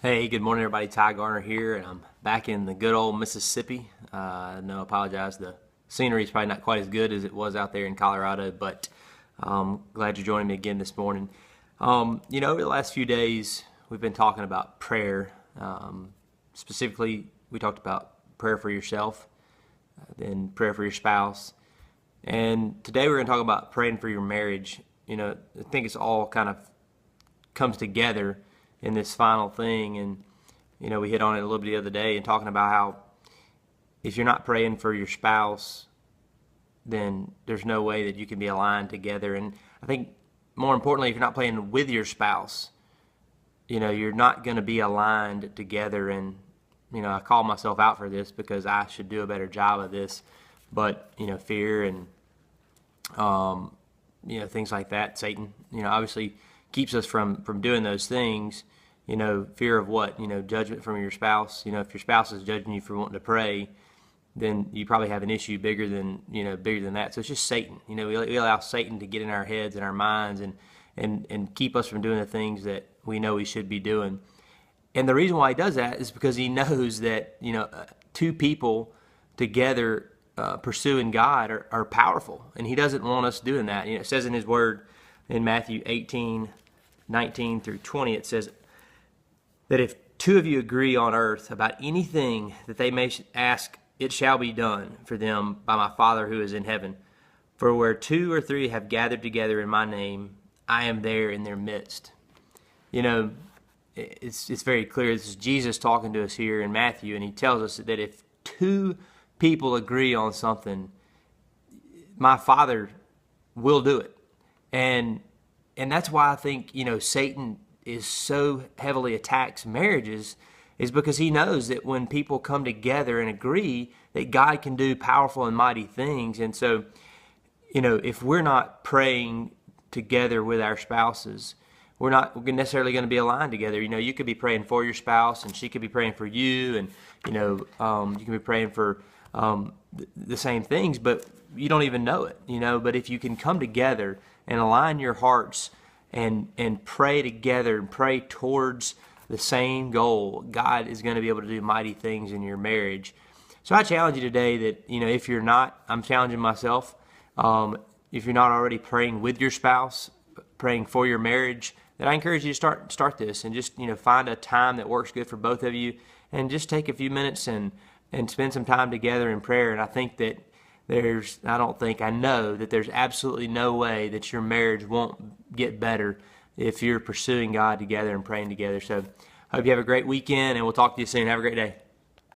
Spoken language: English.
Hey, good morning, everybody. Ty Garner here, and I'm back in the good old Mississippi. No, I apologize. The scenery is probably not quite as good as it was out there in Colorado, but glad you're joining me again this morning. Over the last few days, we've been talking about prayer. Specifically, we talked about prayer for yourself, then prayer for your spouse, and today we're going to talk about praying for your marriage. I think it's all kind of comes together in this final thing. And we hit on it a little bit the other day and talking about how if you're not praying for your spouse, then there's no way that you can be aligned together. And I think more importantly, if you're not praying with your spouse, you're not going to be aligned together. And I call myself out for this because I should do a better job of this, but fear and things like that, Satan obviously keeps us from doing those things. Fear of what? Judgment from your spouse. If your spouse is judging you for wanting to pray, then you probably have an issue bigger than that. So it's just Satan. We allow Satan to get in our heads and our minds and keep us from doing the things that we know we should be doing. And the reason why he does that is because he knows that two people together pursuing God are powerful, and he doesn't want us doing that. It says in his word in Matthew 18:19 through 20, it says that if two of you agree on earth about anything that they may ask, it shall be done for them by my Father who is in heaven. For where two or three have gathered together in my name, I am there in their midst. It's very clear. This is Jesus talking to us here in Matthew, and he tells us that if two people agree on something, my Father will do it. And that's why I think Satan is so heavily attacks marriages, is because he knows that when people come together and agree that God can do powerful and mighty things. And so if we're not praying together with our spouses, we're not necessarily going to be aligned together. You could be praying for your spouse, and she could be praying for you, and you can be praying for the same things, but you don't even know it. But if you can come together and align your hearts and pray together and pray towards the same goal, God is going to be able to do mighty things in your marriage. So I challenge you today that if you're not, I'm challenging myself, if you're not already praying with your spouse, praying for your marriage, that I encourage you to start this and just find a time that works good for both of you, and just take a few minutes and spend some time together in prayer. And I think that I know that there's absolutely no way that your marriage won't get better if you're pursuing God together and praying together. So I hope you have a great weekend, and we'll talk to you soon. Have a great day.